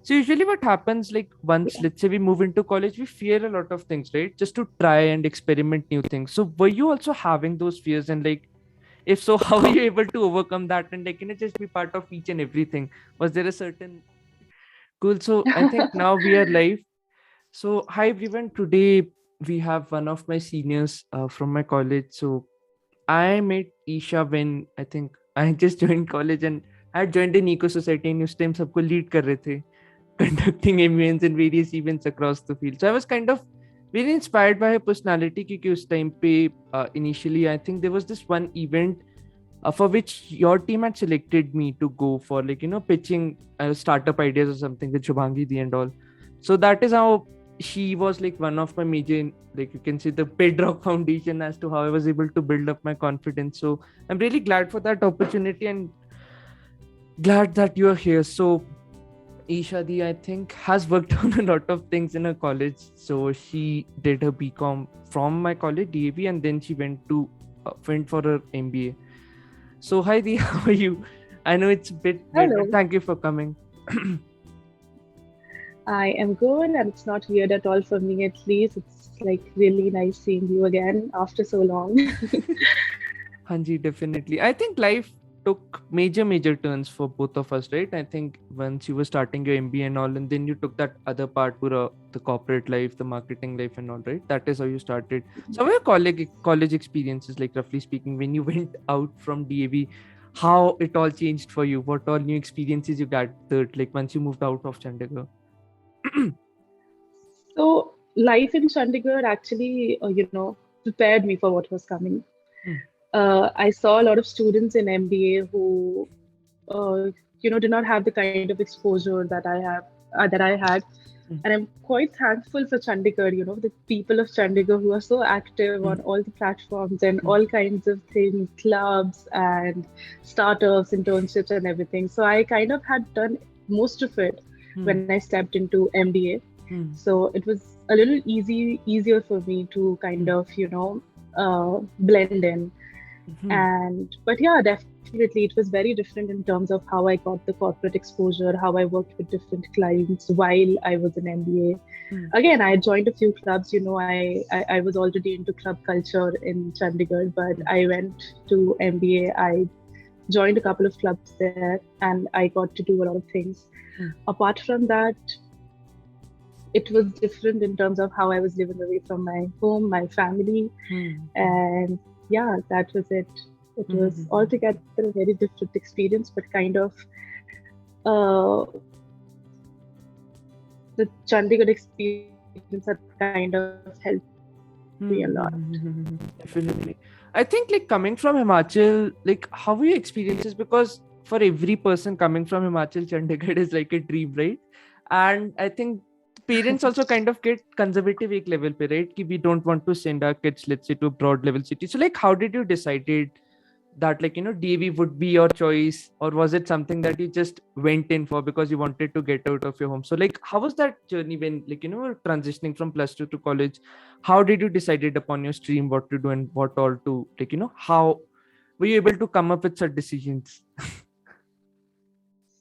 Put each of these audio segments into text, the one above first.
So usually what happens, like once, Yeah. let's say we move into college, we fear a lot of things, right? Just to try and experiment new things. So were you also having those fears? And like, if so, how were you able to overcome that and like, just be part of each and everything? Was there a certain cool? So I think now we are live. So hi everyone. Today we have one of my seniors from my college. So I met Isha when I think I just joined college, and I had joined an eco society and उस time सबको lead कर रहे थे conducting events and various events across the field. So I was kind of very inspired by her personality क्योंकि उस time पे initially I think there was this one event for which your team had selected me to go for, like, pitching startup ideas or something with Shubhangi Di and all. So that is how she was like one of my major, like you can say, the bedrock foundation as to how I was able to build up my confidence. So I'm really glad for that opportunity and glad that you're here. So Isha Di, I think, has worked on a lot of things in her college. So she did her BCom from my college, DAV, and then she went for her MBA. So hi Di, how are you? I know it's a bit weird, but Hello. thank you for coming. I am good, and it's not weird at all for me, at least. It's like really nice seeing you again after so long. Hanji, definitely. I think life took major turns for both of us, right? I think once you were starting your MBA and all, and then you took that other part, pura, the corporate life, the marketing life, and all, right? That is how you started. So, what were your college experiences, like roughly speaking, when you went out from DAV? How it all changed for you? What all new experiences you gathered, like once you moved out of Chandigarh? So, life in Chandigarh actually, prepared me for what was coming. Hmm, I saw a lot of students in MBA who, did not have the kind of exposure that I had. hmm, And I'm quite thankful for Chandigarh, the people of Chandigarh who are so active hmm, on all the platforms and hmm, all kinds of things, clubs and startups, internships, and everything. So I kind of had done most of it hmm, when I stepped into MBA. hmm, So it was a little easier for me to kind hmm, of, blend in. hmm, And but yeah, definitely it was very different in terms of how I got the corporate exposure, how I worked with different clients while I was in hmm, MBA. Again, I joined a few clubs. I was already into club culture in Chandigarh, but hmm, I went to MBA. I joined a couple of clubs there, and I got to do a lot of things. hmm, Apart from that, it was different in terms of how I was living away from my home, my family, hmm, hmm, and yeah, that was it. It hmm, hmm, was hmm. altogether a very different experience, but kind of uh, the Chandigarh experience had kind of helped me a lot. Hmm, hmm, hmm, hmm, hmm, hmm. Definitely. I think like coming from Himachal, like how were your experiences? Because for every person coming from Himachal, Chandigarh is like a dream, right? And I think parents also kind of get conservative ek level pe, right? Ki we don't want to send our kids, let's say, to a broad level city. So like how did you decided that, like, DAV would be your choice, or was it something that you just went in for because you wanted to get out of your home? So like how was that journey when, like, transitioning from plus 2 to college? How did you decided upon your stream, what to do and what all to, like, how were you able to come up with such decisions?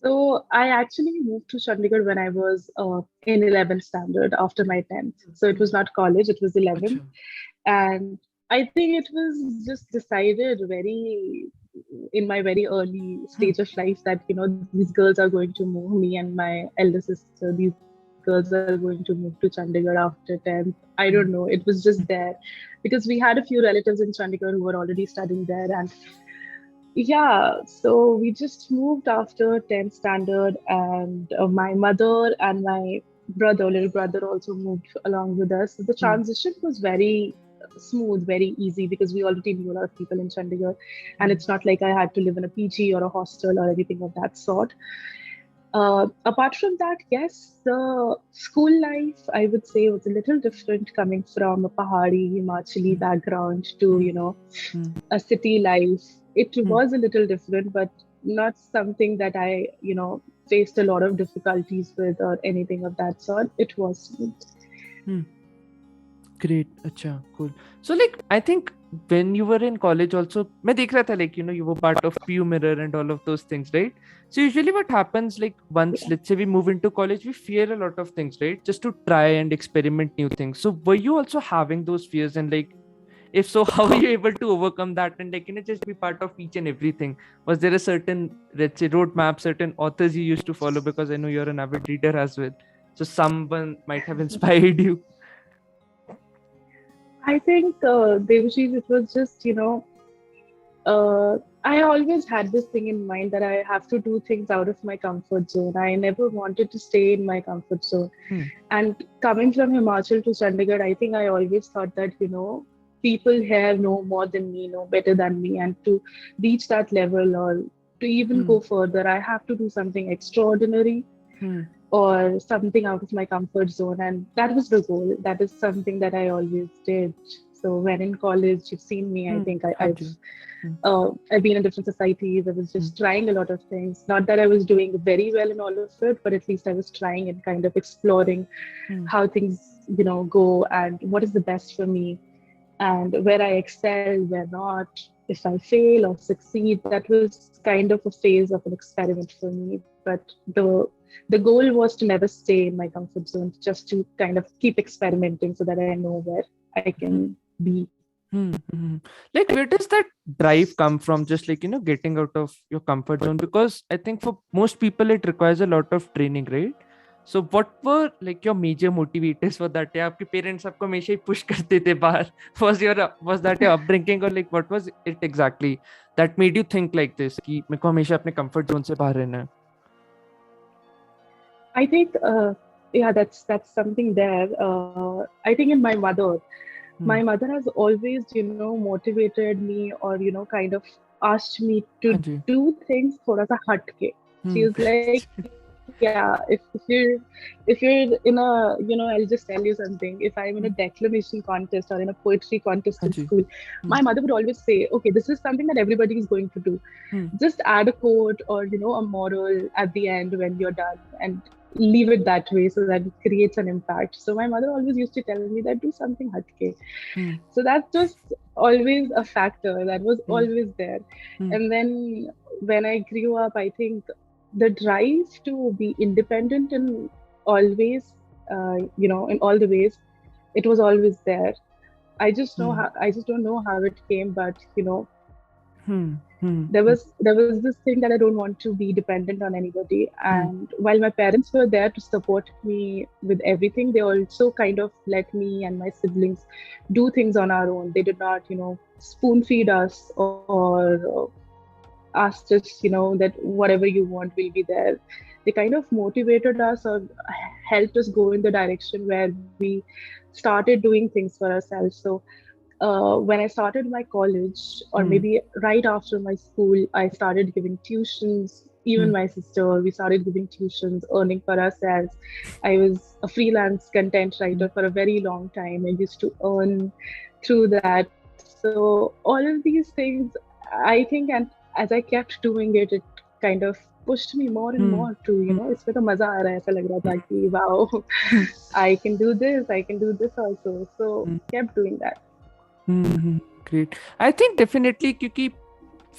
So I actually moved to Chandigarh when I was in 11th standard after my 10th. So it was not college, it was 11th. Acha. And I think it was just decided very in my very early Hmm. stage of life that, these girls are going to move, me and my elder sister, these girls are going to move to Chandigarh after 10th. I don't know. It was just Hmm. there because we had a few relatives in Chandigarh who were already studying there. And yeah, so we just moved after 10th standard, and my mother and my little brother, also moved along with us. So the Hmm. transition was very smooth, very easy because we already knew a lot of people in Chandigarh, and Hmm. it's not like I had to live in a PG or a hostel or anything of that sort. Apart from that, yes, the school life I would say was a little different coming from a Pahari, Himachali Hmm. background to, Hmm. Hmm. a city life. It Hmm. was a little different, but not something that I, faced a lot of difficulties with or anything of that sort. It was smooth. Hmm. Great. Acha, cool. So like I think when you were in college also, मैं देख रहा था, like, you were part of Pew Mirror and all of those things, right? So usually what happens, like, once, Yeah. let's say, we move into college, we fear a lot of things, right? Just to try and experiment new things. So were you also having those fears? And like, if so, how were you able to overcome that and, like, just be part of each and everything? Was there a certain, let's say, roadmap, certain authors you used to follow? Because I know you're an avid reader as well. So someone might have inspired you. I think, Debashish, it was just, I always had this thing in mind that I have to do things out of my comfort zone. I never wanted to stay in my comfort zone. Hmm. And coming from Himachal to Chandigarh, I think I always thought that, people here know more than me, know better than me. And to reach that level or to even Hmm. go further, I have to do something extraordinary Hmm. or something out of my comfort zone. And that was the goal. That is something that I always did. So when in college, you've seen me, I Hmm. think हाँ जी. Hmm. I've been in different societies. I was Hmm. just trying a lot of things. Not that I was doing very well in all of it, but at least I was trying and kind of exploring Hmm. how things, go and what is the best for me and where I excel, where not, if I fail or succeed. That was kind of a phase of an experiment for me. But the goal was to never stay in my comfort zone, just to kind of keep experimenting so that I know where I Hmm. can be. Hmm. Hmm. Like, where does that drive come from? Just like, getting out of your comfort zone? Because I think for most people, it requires a lot of training, right? So what were like your major motivators for that? या आपके parents आपको हमेशा ही push करते थे बाहर? Was that your upbringing, or like what was it exactly that made you think like this कि मेरे को हमेशा अपने comfort zone से बाहर रहना है? I think, yeah, that's something there. I think in my mother, my Hmm. mother has always, motivated me or kind of asked me to हाँ जी. do things thoda sa hatke. She Hmm. was like, yeah, if you're in a, I'll just tell you something. If I'm in a declamation contest or in a poetry contest in हाँ school, ji. my Hmm. mother would always say, okay, this is something that everybody is going to do. Hmm. Just add a quote or a moral at the end when you're done and leave it that way so that it creates an impact. So my mother always used to tell me that do something hatke. Hmm. So that's just always a factor that was Hmm. always there. Hmm. And then when I grew up, I think the drive to be independent in always, in all the ways, it was always there. Hmm. I just don't know how it came, but Hmm. Hmm. there was this thing that I don't want to be dependent on anybody. Hmm. And while my parents were there to support me with everything, they also kind of let me and my siblings do things on our own. They did not, spoon feed us or asked us, that whatever you want will be there. They kind of motivated us or helped us go in the direction where we started doing things for ourselves. So when I started my college, or Hmm. maybe right after my school, I started giving tuitions. Even Hmm. my sister, we started giving tuitions, earning for ourselves. I was a freelance content Hmm. writer for a very long time. I used to earn through that. So all of these things, I think, and as I kept doing it, it kind of pushed me more and more Hmm. to, Hmm. इसमें तो मजा आ रहा है ऐसा लग रहा था कि wow, Hmm. I can do this, I can do this also. So Hmm. kept doing that. Hmm. Great. I think definitely क्योंकि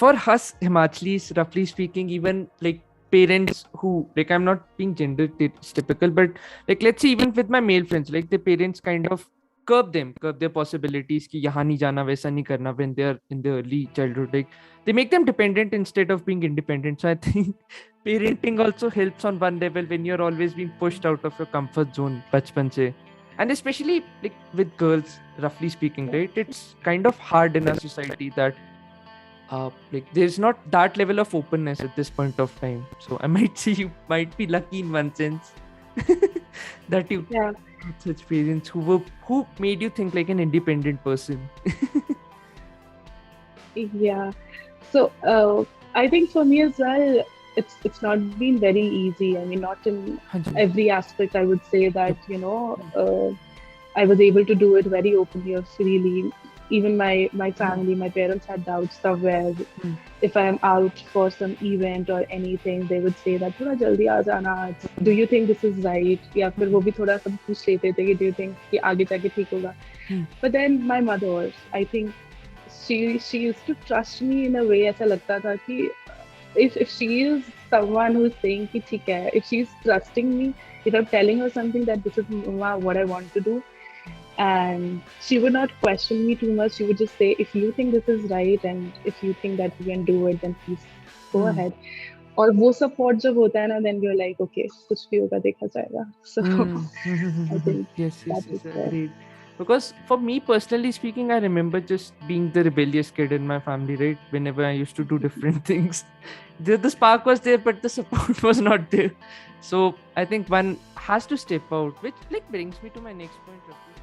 for us Himachalis, roughly speaking, even like parents who, like, I'm not being gender typical, but like, let's say even with my male friends, like the parents kind of curb their possibilities कि यहाँ नहीं जाना, वैसा नहीं करना, when they're in the early childhood, like they make them dependent instead of being independent. So I think parenting also helps on one level when you're always being pushed out of your comfort zone बचपन से. And especially like with girls, roughly speaking, right, it's kind of hard in a society that like there's not that level of openness at this point of time. So I might say you might be lucky in one sense that you Yeah. had such parents who made you think like an independent person. Yeah. So I think for me as well, it's not been very easy. I mean, not in हाँ जी. every aspect. I would say that Yep. I was able to do it very openly or freely. Even my Hmm. family, my parents had doubts somewhere. Hmm. If I'm out for some event or anything, they would say that थोड़ा जल्दी आ जाना आज. Hmm. Do you think this is right? या फिर वो भी थोड़ा सब पूछ लेते थे कि do you think कि आगे जाके ठीक होगा? Hmm. But then my mother, I think she used to trust me in a way. ऐसा लगता था कि if she is someone who is saying कि ठीक है, if she is trusting me, if I'm telling her something that this is what I want to do, and she would not question me too much. She would just say, if you think this is right and if you think that you can do it, then please go Hmm. ahead. और वो support जब होता है ना, then you're like, okay, कुछ भी होगा देखा जाएगा. So I think Yes, yes, that is yes, there. agreed. Because for me personally speaking, I remember just being the rebellious kid in my family, right? Whenever I used to do different things, the spark was there, but the support was not there. So I think one has to step out, which like brings me to my next point, Rafi.